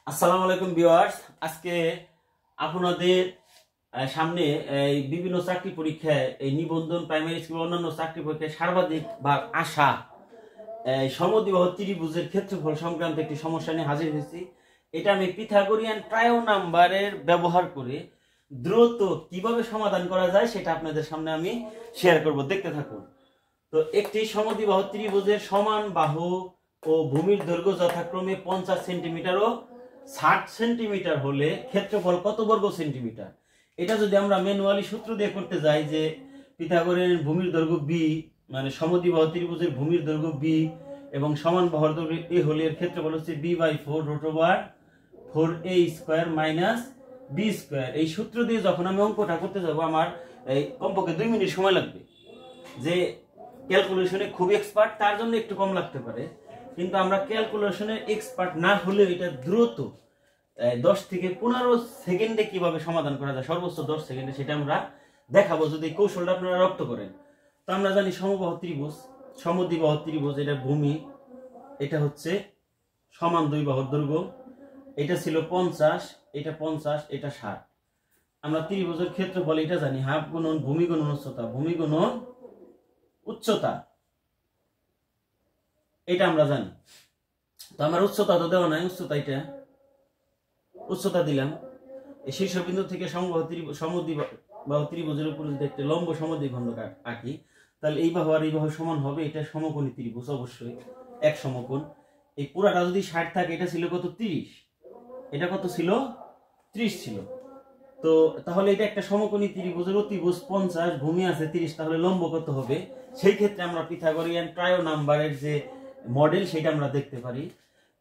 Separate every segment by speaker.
Speaker 1: আসসালামু আলাইকুম ভিউয়ার্স। আজকে আপনাদের সামনে এই বিভিন্ন চাকরি পরীক্ষায় এই নিবন্ধন, প্রাইমারি স্কুল, অন্যান্য চাকরি পরীক্ষায় সর্বাধিক ভাগ আসা সমদ্বিবাহু ত্রিভুজের ক্ষেত্রফল সংক্রান্ত একটি সমস্যা নিয়ে হাজির হয়েছি। এটা আমি পিথাগোরিয়ান ট্রায়ো নাম্বারের ব্যবহার করে দ্রুত কিভাবে সমাধান করা যায় সেটা আপনাদের সামনে আমি শেয়ার করব, দেখতে থাকুন। তো একটি সমদ্বিবাহু ত্রিভুজের সমান বাহু ও ভূমির দৈর্ঘ্য যথাক্রমে 50 সেন্টিমিটার ও 60 সেন্টিমিটার হলে ক্ষেত্রফল কত বর্গ সেন্টিমিটার? এটা যদি আমরা ম্যানুয়ালি সূত্র দিয়ে করতে যাই যে পিথাগোরিয়ান ভূমির দৈর্ঘ্য বি, মানে সমদ্বিবাহু ত্রিভুজের ভূমির দৈর্ঘ্য বি এবং সমান বাহুর দৈর্ঘ্য এ হলে এর ক্ষেত্রফল হচ্ছে b/4 - b স্কয়ার। এই সূত্র দিয়ে যখন আমি অঙ্কটা করতে যাব আমার এই কমপক্ষে 2 মিনিট সময় লাগবে। যে ক্যালকুলেশনে খুব এক্সপার্ট তার জন্য একটু কম লাগতে পারে, কিন্তু আমরা ক্যালকুলেশনে এক্সপার্ট না হলেও এটা দ্রুত 10 থেকে 15 সেকেন্ডে কিভাবে সমাধান করা যায়, সর্বোচ্চ 10 সেকেন্ডে, সেটা আমরা দেখাবো যদি কৌশলটা আপনারা রপ্ত করেন। তো আমরা জানি সমবাহু ত্রিভুজ, সমদ্বিবাহু ত্রিভুজ, এটা ভূমি, এটা হচ্ছে সমান দুই বাহুর দৈর্ঘ্য, এটা ছিল 50, এটা 50, এটা 60। আমরা ত্রিভুজের ক্ষেত্রফল এটা জানি, হাফ গুণন ভূমি গুণন উচ্চতা, ভূমি গুণন উচ্চতা, এটা আমরা জানি। তো আমার উচ্চতা তো দেওয়া নাই, উচ্চতা দিলাম। এই শীর্ষবিন্দু থেকে সমদ্বিবাহু ত্রিভুজের উপর যদি একটা লম্ব সমদ্বিখণ্ড আঁকি, তাহলে এই বাহু আর এই বাহু সমান হবে, এটা সমকোণী ত্রিভুজ, অবশ্যই এক সমকোণ। এই পুরাটা যদি 60 থাকে, এটা ছিল কত 30, এটা কত ছিল 30 ছিল। তো তাহলে এটা একটা সমকোণী ত্রিভুজের অতিভুজ 50, ভূমি আছে 30, তাহলে লম্ব কত হবে? সেই ক্ষেত্রে আমরা পিথাগোরিয়ান ট্রায়ো নাম্বারের যে মডেল সেটা আমরা দেখতে পারি।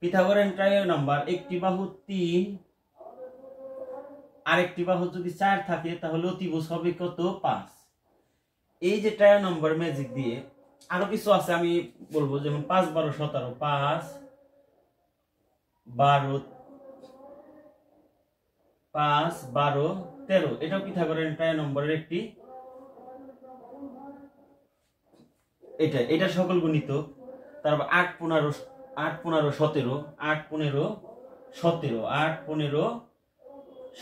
Speaker 1: পিথাগোরিয়ান ট্রায়ো নাম্বার, একটি বাহু 3 আর একটি বাহু যদি 4 থাকে তাহলে অতিভুজ হবে কত 5। এই যে ট্রায়ো নাম্বার ম্যাজিক দিয়ে আরো কিছু আছে আমি বলবো, যেমন 5 12 17, 5 12 13, এটাও পিথাগোরিয়ান ট্রায়ো নম্বরের একটি, এটা সকল গুণিতক। তারপর 8 15 17, 8 15 17, 8 15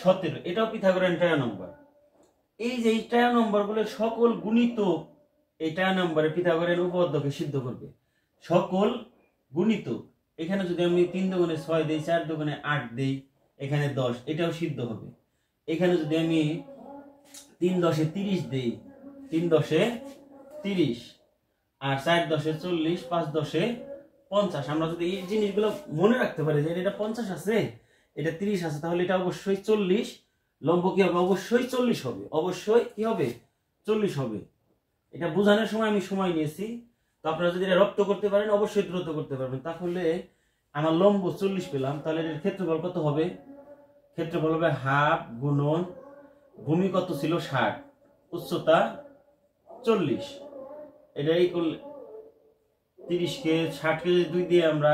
Speaker 1: 17, এটাও পিথাগোরিয়ান ট্রায়ো নম্বর। এই যে এই ট্রায়ো নম্বরগুলো সকল গুণিতক, এই ট্রায়ো নম্বরে পিথাগোরিয়ান উপপাদ্যকে সিদ্ধ করবে। সকল গুণিতক, এখানে যদি আমি 3 দুগুণে 6 দেই, 4 দুগুণে 8 দেই, এখানে 10, এটাও সিদ্ধ হবে। এখানে যদি আমি 3 10 এ 30 দেই, 3 10 এ 30, আর 4 10 এ 40, 5 10 এ 50, আমরা যদি এই জিনিসগুলো মনে রাখতে পারি যে এটা 50 আছে, এটা 30 আছে, তাহলে এটা অবশ্যই 40, লম্ব কি হবে? অবশ্যই 40 হবে, অবশ্যই কি হবে? 40 হবে। এটা বোঝানোর সময় আমি সময় নিয়েছি। তো আপনারা যদি এটা রপ্ত করতে পারেন অবশ্যই দ্রুত করতে পারবেন। তাহলে আমার লম্ব 40 পেলাম, তাহলে এর ক্ষেত্রফল কত হবে? ক্ষেত্রফল হবে হাফ গুণন ভূমি কত ছিল 60, উচ্চতা 40, এটা এই করলে 30 কে 60 কে 2 দিয়ে আমরা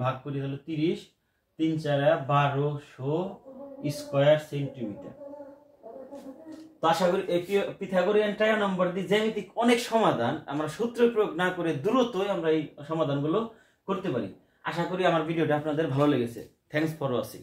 Speaker 1: ভাগ করি, তাহলে 30, 3 4 1200 স্কয়ার সেন্টিমিটার। তো আশা করি এই পিথাগোরিয়ান ট্রায়ো নাম্বার দিয়ে জ্যামিতিক অনেক সমাধান আমরা সূত্র প্রয়োগ না করে দ্রুতই আমরা এই সমাধানগুলো করতে পারি। আশা করি আমার ভিডিওটা আপনাদের ভালো লেগেছে। Thanks for watching.